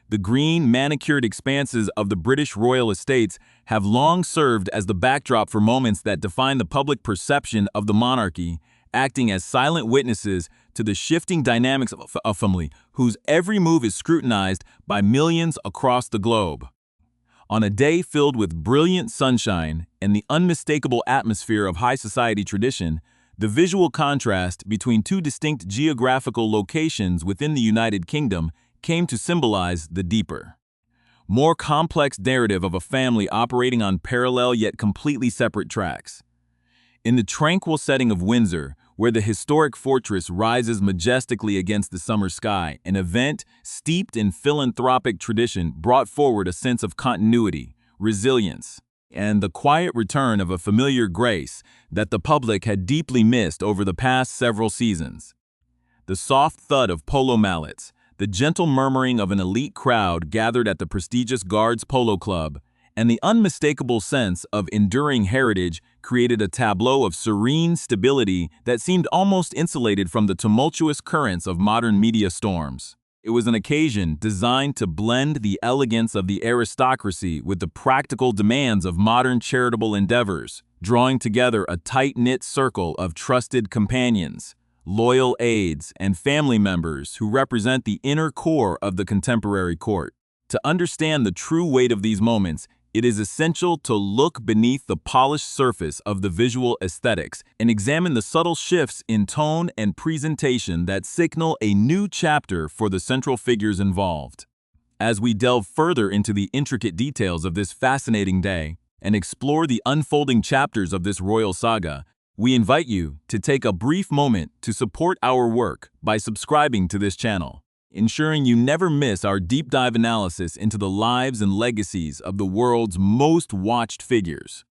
The green, manicured expanses of the British royal estates have long served as the backdrop for moments that define the public perception of the monarchy, acting as silent witnesses to the shifting dynamics of a family whose every move is scrutinized by millions across the globe. On a day filled with brilliant sunshine and the unmistakable atmosphere of high society tradition, the visual contrast between two distinct geographical locations within the United Kingdom came to symbolize the deeper, more complex narrative of a family operating on parallel yet completely separate tracks. In the tranquil setting of Windsor, where the historic fortress rises majestically against the summer sky, an event steeped in philanthropic tradition brought forward a sense of continuity, resilience, and the quiet return of a familiar grace that the public had deeply missed over the past several seasons. The soft thud of polo mallets, the gentle murmuring of an elite crowd gathered at the prestigious Guards Polo Club, and the unmistakable sense of enduring heritage created a tableau of serene stability that seemed almost insulated from the tumultuous currents of modern media storms. It was an occasion designed to blend the elegance of the aristocracy with the practical demands of modern charitable endeavors, drawing together a tight-knit circle of trusted companions, loyal aides, and family members who represent the inner core of the contemporary court. To understand the true weight of these moments, it is essential to look beneath the polished surface of the visual aesthetics and examine the subtle shifts in tone and presentation that signal a new chapter for the central figures involved. As we delve further into the intricate details of this fascinating day and explore the unfolding chapters of this royal saga, we invite you to take a brief moment to support our work by subscribing to this channel, ensuring you never miss our deep dive analysis into the lives and legacies of the world's most watched figures.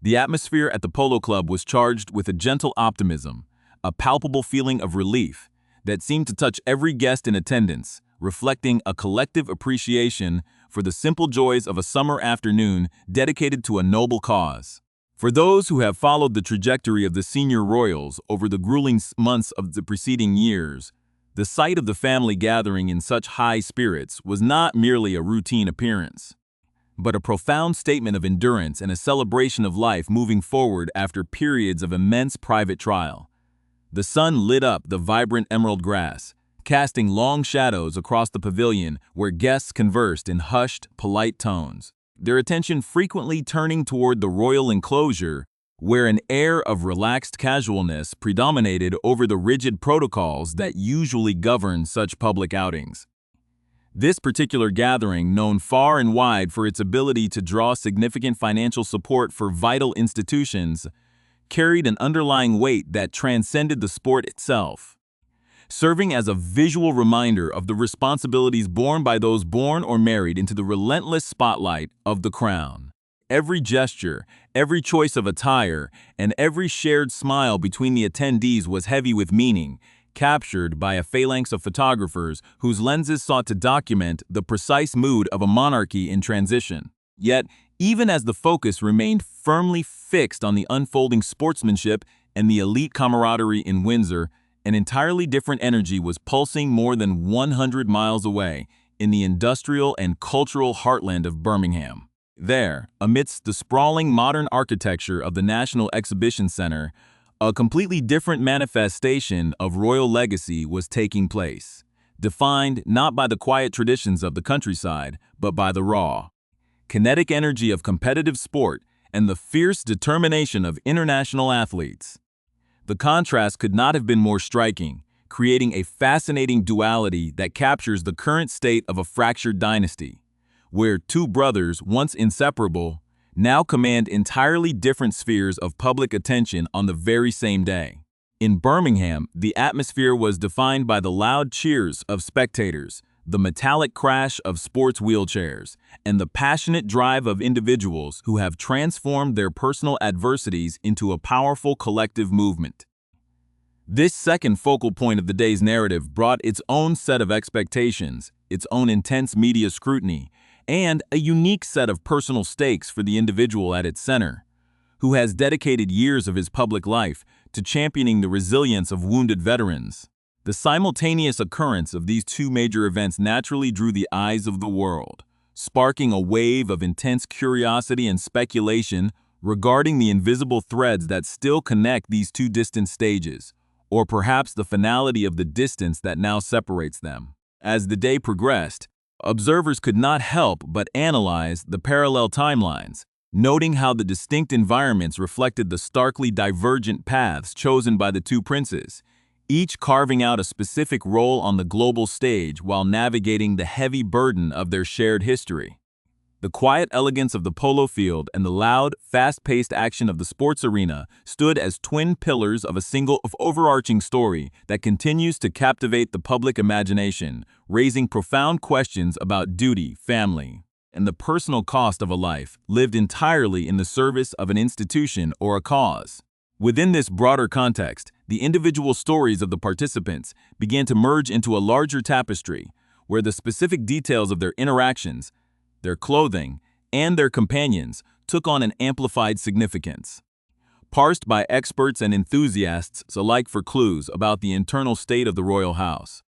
The atmosphere at the Polo Club was charged with a gentle optimism, a palpable feeling of relief that seemed to touch every guest in attendance, reflecting a collective appreciation for the simple joys of a summer afternoon dedicated to a noble cause. For those who have followed the trajectory of the senior royals over the grueling months of the preceding years, the sight of the family gathering in such high spirits was not merely a routine appearance, but a profound statement of endurance and a celebration of life moving forward after periods of immense private trial. The sun lit up the vibrant emerald grass, casting long shadows across the pavilion where guests conversed in hushed, polite tones, their attention frequently turning toward the royal enclosure, where an air of relaxed casualness predominated over the rigid protocols that usually govern such public outings. This particular gathering, known far and wide for its ability to draw significant financial support for vital institutions, carried an underlying weight that transcended the sport itself, serving as a visual reminder of the responsibilities borne by those born or married into the relentless spotlight of the crown. Every gesture, every choice of attire, and every shared smile between the attendees was heavy with meaning, captured by a phalanx of photographers whose lenses sought to document the precise mood of a monarchy in transition. Yet, even as the focus remained firmly fixed on the unfolding sportsmanship and the elite camaraderie in Windsor, an entirely different energy was pulsing more than 100 miles away in the industrial and cultural heartland of Birmingham. There, amidst the sprawling modern architecture of the National Exhibition Center, a completely different manifestation of royal legacy was taking place, defined not by the quiet traditions of the countryside, but by the raw, kinetic energy of competitive sport and the fierce determination of international athletes. The contrast could not have been more striking, creating a fascinating duality that captures the current state of a fractured dynasty, where two brothers, once inseparable, now command entirely different spheres of public attention on the very same day. In Birmingham, the atmosphere was defined by the loud cheers of spectators, the metallic crash of sports wheelchairs, and the passionate drive of individuals who have transformed their personal adversities into a powerful collective movement. This second focal point of the day's narrative brought its own set of expectations, its own intense media scrutiny, and a unique set of personal stakes for the individual at its center, who has dedicated years of his public life to championing the resilience of wounded veterans, The simultaneous occurrence of these two major events naturally drew the eyes of the world, sparking a wave of intense curiosity and speculation regarding the invisible threads that still connect these two distant stages, or perhaps the finality of the distance that now separates them. As the day progressed, observers could not help but analyze the parallel timelines, noting how the distinct environments reflected the starkly divergent paths chosen by the two princes, each carving out a specific role on the global stage while navigating the heavy burden of their shared history. The quiet elegance of the polo field and the loud, fast-paced action of the sports arena stood as twin pillars of a single overarching story that continues to captivate the public imagination, raising profound questions about duty, family, and the personal cost of a life lived entirely in the service of an institution or a cause. Within this broader context, the individual stories of the participants began to merge into a larger tapestry, where the specific details of their interactions, their clothing, and their companions took on an amplified significance. Parsed by experts and enthusiasts alike for clues about the internal state of the royal house.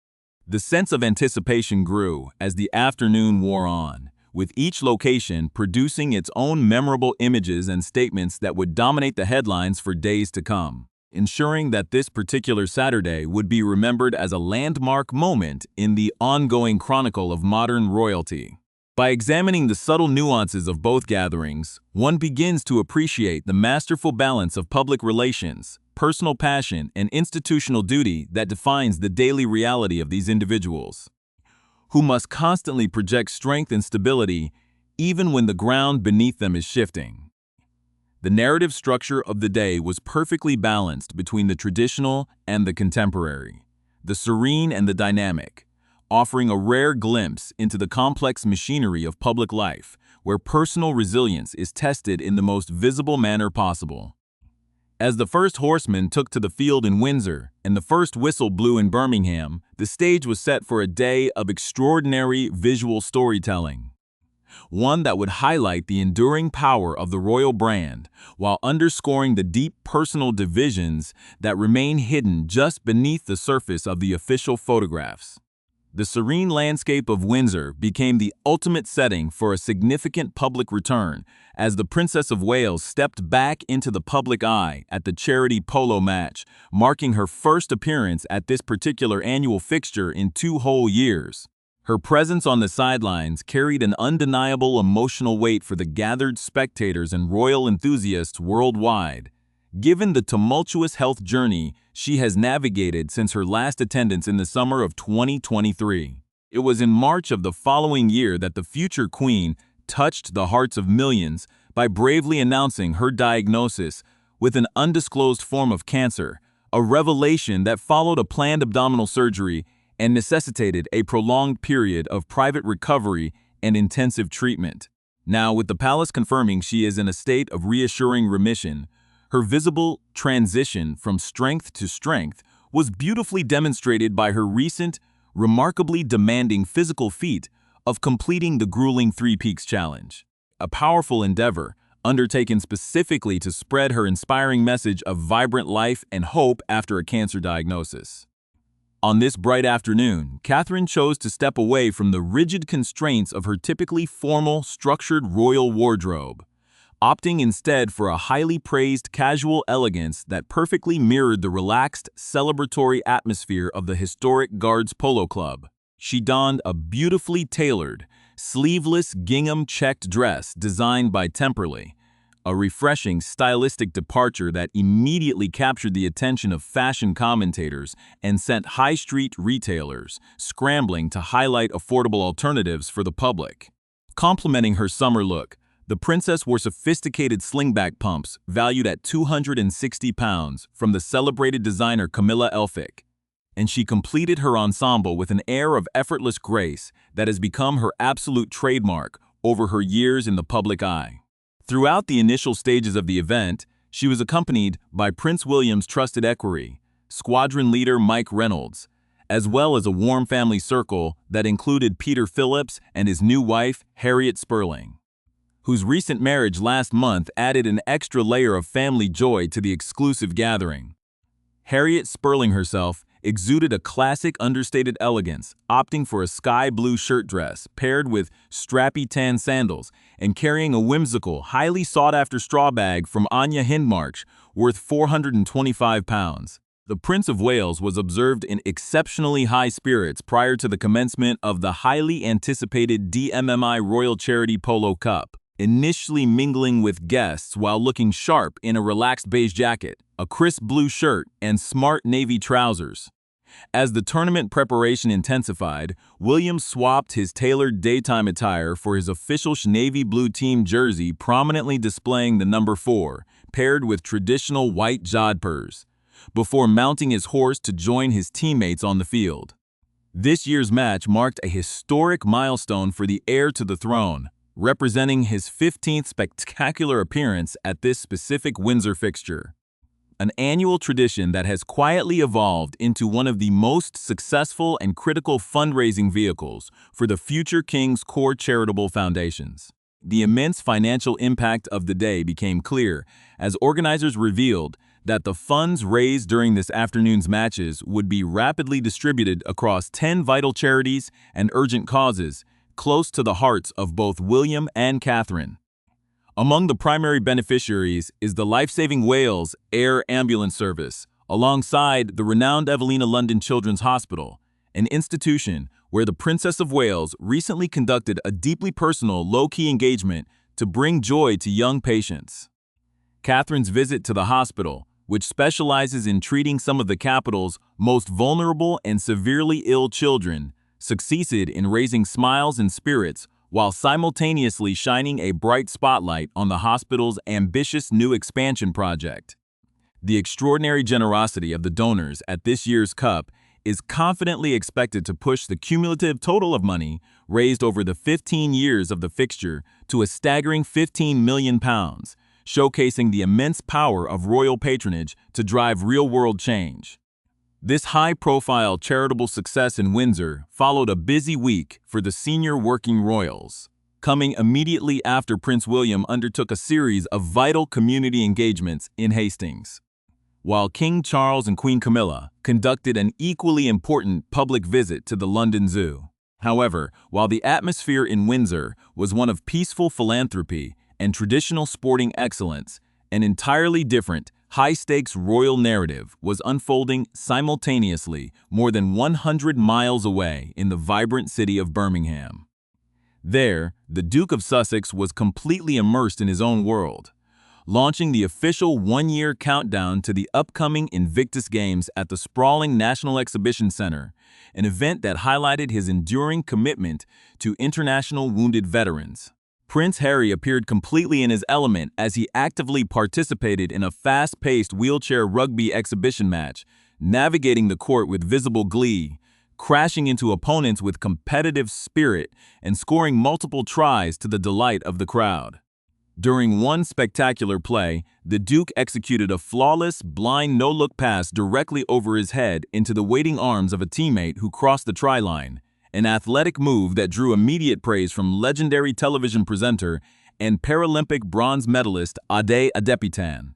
The sense of anticipation grew as the afternoon wore on, with each location producing its own memorable images and statements that would dominate the headlines for days to come, ensuring that this particular Saturday would be remembered as a landmark moment in the ongoing chronicle of modern royalty. By examining the subtle nuances of both gatherings, one begins to appreciate the masterful balance of public relations, personal passion, and institutional duty that defines the daily reality of these individuals, who must constantly project strength and stability even when the ground beneath them is shifting. The narrative structure of the day was perfectly balanced between the traditional and the contemporary, the serene and the dynamic, offering a rare glimpse into the complex machinery of public life, where personal resilience is tested in the most visible manner possible. As the first horseman took to the field in Windsor and the first whistle blew in Birmingham, the stage was set for a day of extraordinary visual storytelling, one that would highlight the enduring power of the royal brand while underscoring the deep personal divisions that remain hidden just beneath the surface of the official photographs. The serene landscape of Windsor became the ultimate setting for a significant public return as the Princess of Wales stepped back into the public eye at the charity polo match, marking her first appearance at this particular annual fixture in 2 whole years. Her presence on the sidelines carried an undeniable emotional weight for the gathered spectators and royal enthusiasts worldwide, given the tumultuous health journey she has navigated since her last attendance in the summer of 2023. It was in March of the following year that the future queen touched the hearts of millions by bravely announcing her diagnosis with an undisclosed form of cancer, a revelation that followed a planned abdominal surgery and necessitated a prolonged period of private recovery and intensive treatment. Now, with the palace confirming she is in a state of reassuring remission, her visible transition from strength to strength was beautifully demonstrated by her recent, remarkably demanding physical feat of completing the grueling 3 Peaks Challenge, a powerful endeavor undertaken specifically to spread her inspiring message of vibrant life and hope after a cancer diagnosis. On this bright afternoon, Catherine chose to step away from the rigid constraints of her typically formal, structured royal wardrobe, opting instead for a highly praised casual elegance that perfectly mirrored the relaxed, celebratory atmosphere of the historic Guards Polo Club. She donned a beautifully tailored, sleeveless gingham checked dress designed by Temperley, a refreshing stylistic departure that immediately captured the attention of fashion commentators and sent high street retailers scrambling to highlight affordable alternatives for the public. Complementing her summer look, the princess wore sophisticated slingback pumps valued at £260 from the celebrated designer Camilla Elphick, and she completed her ensemble with an air of effortless grace that has become her absolute trademark over her years in the public eye. Throughout the initial stages of the event, she was accompanied by Prince William's trusted equerry, squadron leader Mike Reynolds, as well as a warm family circle that included Peter Phillips and his new wife, Harriet Spurling, whose recent marriage last month added an extra layer of family joy to the exclusive gathering. Harriet Spurling herself exuded a classic understated elegance, opting for a sky blue shirt dress paired with strappy tan sandals and carrying a whimsical, highly sought-after straw bag from Anya Hindmarch worth £425. The Prince of Wales was observed in exceptionally high spirits prior to the commencement of the highly anticipated DMMI Royal Charity Polo Cup, initially mingling with guests while looking sharp in a relaxed beige jacket, a crisp blue shirt, and smart navy trousers. As the tournament preparation intensified, William swapped his tailored daytime attire for his official navy blue team jersey, prominently displaying the number 4, paired with traditional white jodhpurs, before mounting his horse to join his teammates on the field. This year's match marked a historic milestone for the heir to the throne, representing his 15th spectacular appearance at this specific Windsor fixture. An annual tradition that has quietly evolved into one of the most successful and critical fundraising vehicles for the future king's core charitable foundations. The immense financial impact of the day became clear as organizers revealed that the funds raised during this afternoon's matches would be rapidly distributed across 10 vital charities and urgent causes close to the hearts of both William and Catherine. Among the primary beneficiaries is the life-saving Wales Air Ambulance Service, alongside the renowned Evelina London Children's Hospital, an institution where the Princess of Wales recently conducted a deeply personal, low-key engagement to bring joy to young patients. Catherine's visit to the hospital, which specializes in treating some of the capital's most vulnerable and severely ill children, succeeded in raising smiles and spirits while simultaneously shining a bright spotlight on the hospital's ambitious new expansion project. The extraordinary generosity of the donors at this year's Cup is confidently expected to push the cumulative total of money raised over the 15 years of the fixture to a staggering £15 million, showcasing the immense power of royal patronage to drive real-world change. This high-profile charitable success in Windsor followed a busy week for the senior working royals, coming immediately after Prince William undertook a series of vital community engagements in Hastings, while King Charles and Queen Camilla conducted an equally important public visit to the London Zoo. However, while the atmosphere in Windsor was one of peaceful philanthropy and traditional sporting excellence, an entirely different, high-stakes royal narrative was unfolding simultaneously more than 100 miles away in the vibrant city of Birmingham. There, the Duke of Sussex was completely immersed in his own world, launching the official one-year countdown to the upcoming Invictus Games at the sprawling National Exhibition Center, an event that highlighted his enduring commitment to international wounded veterans. Prince Harry appeared completely in his element as he actively participated in a fast-paced wheelchair rugby exhibition match, navigating the court with visible glee, crashing into opponents with competitive spirit, and scoring multiple tries to the delight of the crowd. During one spectacular play, the Duke executed a flawless, blind no-look pass directly over his head into the waiting arms of a teammate who crossed the try line, an athletic move that drew immediate praise from legendary television presenter and Paralympic bronze medalist Ade Adepitan.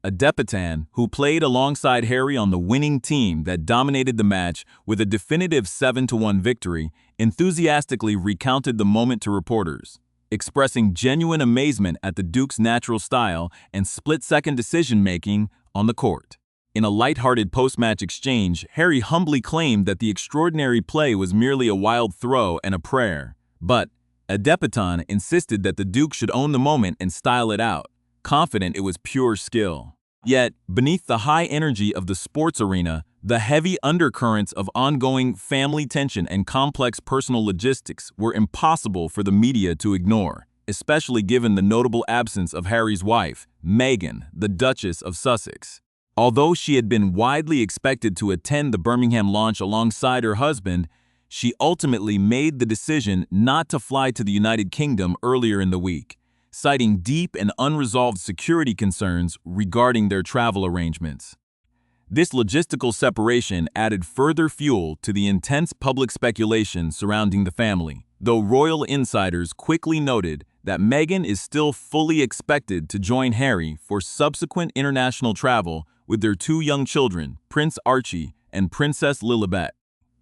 Adepitan, who played alongside Harry on the winning team that dominated the match with a definitive 7-1 victory, enthusiastically recounted the moment to reporters, expressing genuine amazement at the Duke's natural style and split-second decision-making on the court. In a light-hearted post-match exchange, Harry humbly claimed that the extraordinary play was merely a wild throw and a prayer. But Adepitan insisted that the Duke should own the moment and style it out, confident it was pure skill. Yet, beneath the high energy of the sports arena, the heavy undercurrents of ongoing family tension and complex personal logistics were impossible for the media to ignore, especially given the notable absence of Harry's wife, Meghan, the Duchess of Sussex. Although she had been widely expected to attend the Birmingham launch alongside her husband, she ultimately made the decision not to fly to the United Kingdom earlier in the week, citing deep and unresolved security concerns regarding their travel arrangements. This logistical separation added further fuel to the intense public speculation surrounding the family, though royal insiders quickly noted that Meghan is still fully expected to join Harry for subsequent international travel with their two young children, Prince Archie and Princess Lilibet.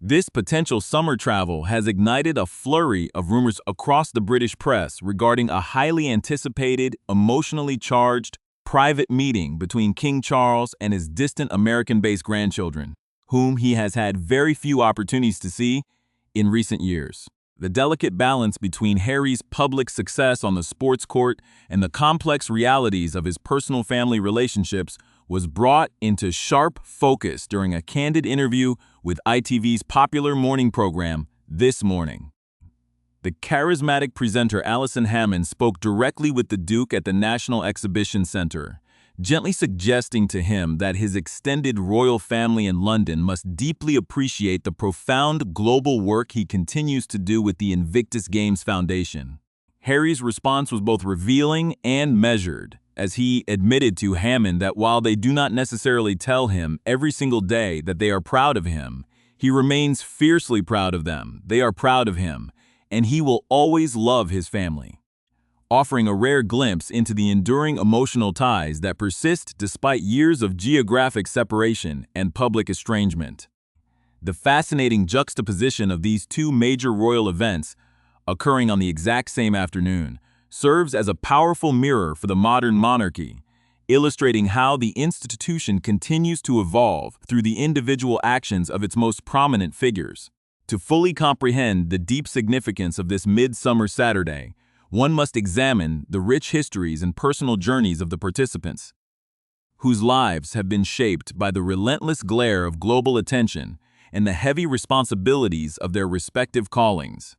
This potential summer travel has ignited a flurry of rumors across the British press regarding a highly anticipated, emotionally charged, private meeting between King Charles and his distant American-based grandchildren, whom he has had very few opportunities to see in recent years. The delicate balance between Harry's public success on the sports court and the complex realities of his personal family relationships was brought into sharp focus during a candid interview with ITV's popular morning program, This Morning. The charismatic presenter Alison Hammond spoke directly with the Duke at the National Exhibition Centre, gently suggesting to him that his extended royal family in London must deeply appreciate the profound global work he continues to do with the Invictus Games Foundation. Harry's response was both revealing and measured, as he admitted to Hammond that while they do not necessarily tell him every single day that they are proud of him, he remains fiercely proud of them. They are proud of him, and he will always love his family, offering a rare glimpse into the enduring emotional ties that persist despite years of geographic separation and public estrangement. The fascinating juxtaposition of these two major royal events, occurring on the exact same afternoon, serves as a powerful mirror for the modern monarchy, illustrating how the institution continues to evolve through the individual actions of its most prominent figures. To fully comprehend the deep significance of this midsummer Saturday, one must examine the rich histories and personal journeys of the participants, whose lives have been shaped by the relentless glare of global attention and the heavy responsibilities of their respective callings.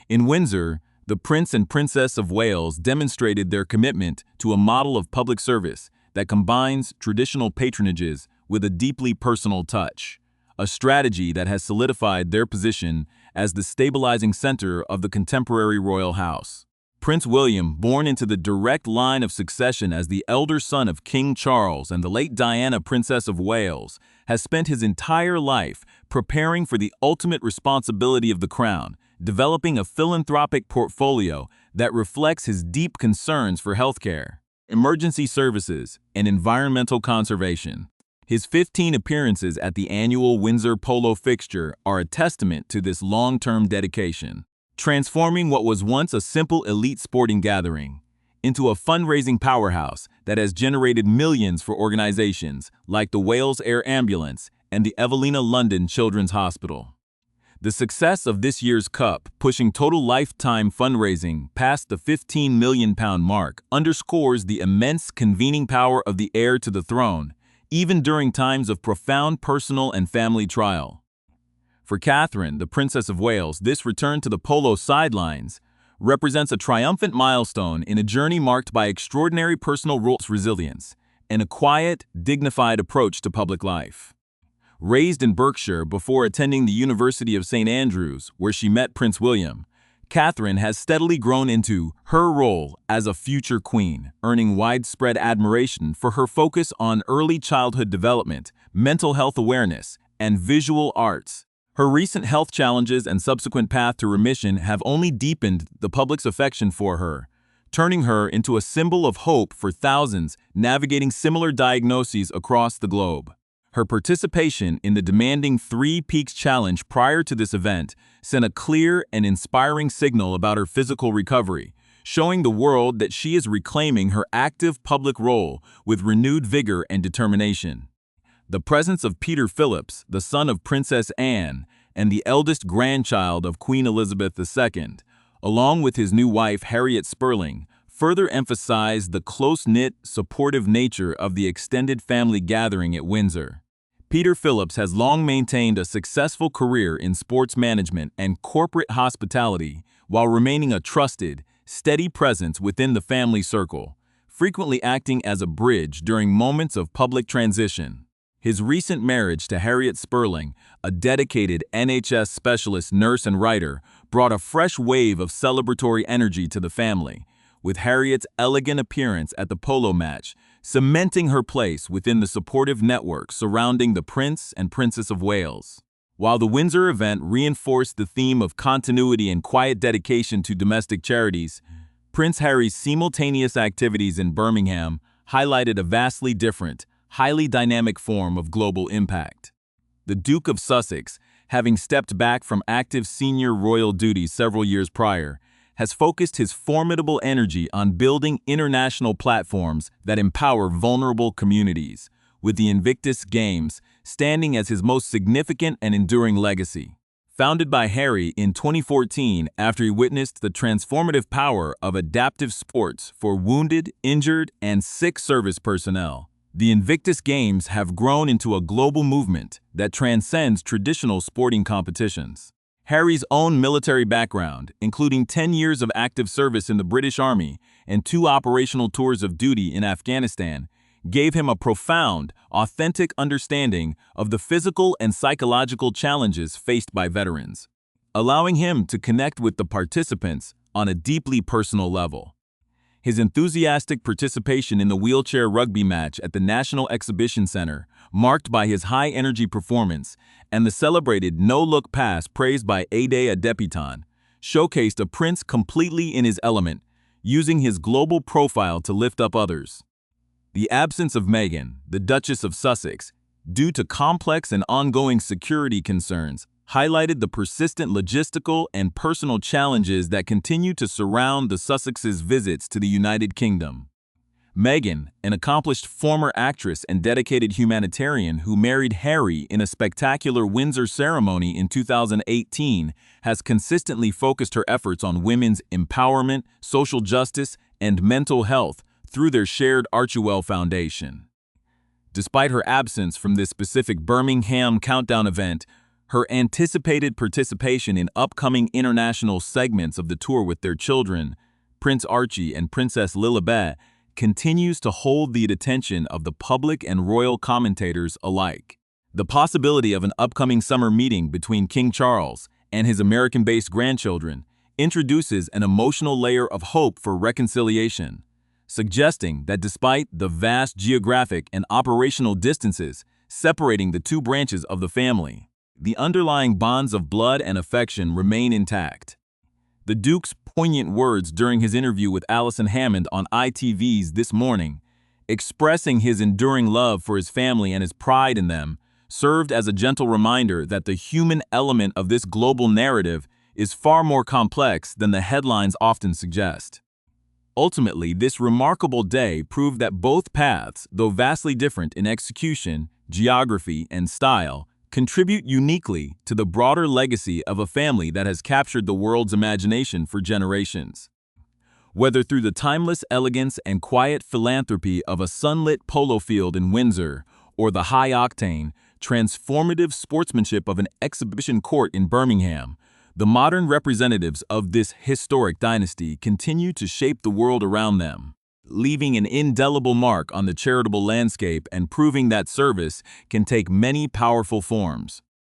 In Windsor, the Prince and Princess of Wales demonstrated their commitment to a model of public service that combines traditional patronages with a deeply personal touch, a strategy that has solidified their position as the stabilizing center of the contemporary royal house. Prince William, born into the direct line of succession as the elder son of King Charles and the late Diana, Princess of Wales, has spent his entire life preparing for the ultimate responsibility of the crown, developing a philanthropic portfolio that reflects his deep concerns for healthcare, emergency services, and environmental conservation. His 15 appearances at the annual Windsor polo fixture are a testament to this long-term dedication, transforming what was once a simple elite sporting gathering into a fundraising powerhouse that has generated millions for organizations like the Wales Air Ambulance and the Evelina London Children's Hospital. The success of this year's Cup, pushing total lifetime fundraising past the £15 million mark, underscores the immense convening power of the heir to the throne, even during times of profound personal and family trial. For Catherine, the Princess of Wales, this return to the polo sidelines represents a triumphant milestone in a journey marked by extraordinary personal resilience and a quiet, dignified approach to public life. Raised in Berkshire before attending the University of St. Andrews, where she met Prince William, Catherine has steadily grown into her role as a future queen, earning widespread admiration for her focus on early childhood development, mental health awareness, and visual arts. Her recent health challenges and subsequent path to remission have only deepened the public's affection for her, turning her into a symbol of hope for thousands navigating similar diagnoses across the globe. Her participation in the demanding Three Peaks Challenge prior to this event sent a clear and inspiring signal about her physical recovery, showing the world that she is reclaiming her active public role with renewed vigor and determination. The presence of Peter Phillips, the son of Princess Anne and the eldest grandchild of Queen Elizabeth II, along with his new wife Harriet Spurling, further emphasized the close-knit, supportive nature of the extended family gathering at Windsor. Peter Phillips has long maintained a successful career in sports management and corporate hospitality while remaining a trusted, steady presence within the family circle, frequently acting as a bridge during moments of public transition. His recent marriage to Harriet Spurling, a dedicated NHS specialist nurse and writer, brought a fresh wave of celebratory energy to the family, with Harriet's elegant appearance at the polo match cementing her place within the supportive network surrounding the Prince and Princess of Wales. While the Windsor event reinforced the theme of continuity and quiet dedication to domestic charities, Prince Harry's simultaneous activities in Birmingham highlighted a vastly different, highly dynamic form of global impact. the Duke of Sussex, having stepped back from active senior royal duties several years prior, has focused his formidable energy on building international platforms that empower vulnerable communities, with the Invictus Games standing as his most significant and enduring legacy. Founded by Harry in 2014 after he witnessed the transformative power of adaptive sports for wounded, injured, and sick service personnel, the Invictus Games have grown into a global movement that transcends traditional sporting competitions. Harry's own military background, including 10 years of active service in the British Army and 2 operational tours of duty in Afghanistan, gave him a profound, authentic understanding of the physical and psychological challenges faced by veterans, allowing him to connect with the participants on a deeply personal level. His enthusiastic participation in the wheelchair rugby match at the National Exhibition Centre, marked by his high-energy performance, and the celebrated no-look pass praised by Ade Adepitan, showcased a prince completely in his element, using his global profile to lift up others. The absence of Meghan, the Duchess of Sussex, due to complex and ongoing security concerns, highlighted the persistent logistical and personal challenges that continue to surround the Sussexes' visits to the United Kingdom. Meghan, an accomplished former actress and dedicated humanitarian who married Harry in a spectacular Windsor ceremony in 2018, has consistently focused her efforts on women's empowerment, social justice, and mental health through their shared Archewell Foundation. Despite her absence from this specific Birmingham countdown event, her anticipated participation in upcoming international segments of the tour with their children, Prince Archie and Princess Lilibet, continues to hold the attention of the public and royal commentators alike. The possibility of an upcoming summer meeting between King Charles and his American-based grandchildren introduces an emotional layer of hope for reconciliation, suggesting that despite the vast geographic and operational distances separating the two branches of the family, the underlying bonds of blood and affection remain intact. The Duke's poignant words during his interview with Alison Hammond on ITV's This Morning, expressing his enduring love for his family and his pride in them, served as a gentle reminder that the human element of this global narrative is far more complex than the headlines often suggest. Ultimately, this remarkable day proved that both paths, though vastly different in execution, geography, and style, contribute uniquely to the broader legacy of a family that has captured the world's imagination for generations. Whether through the timeless elegance and quiet philanthropy of a sunlit polo field in Windsor, or the high-octane, transformative sportsmanship of an exhibition court in Birmingham, the modern representatives of this historic dynasty continue to shape the world around them, leaving an indelible mark on the charitable landscape and proving that service can take many powerful forms.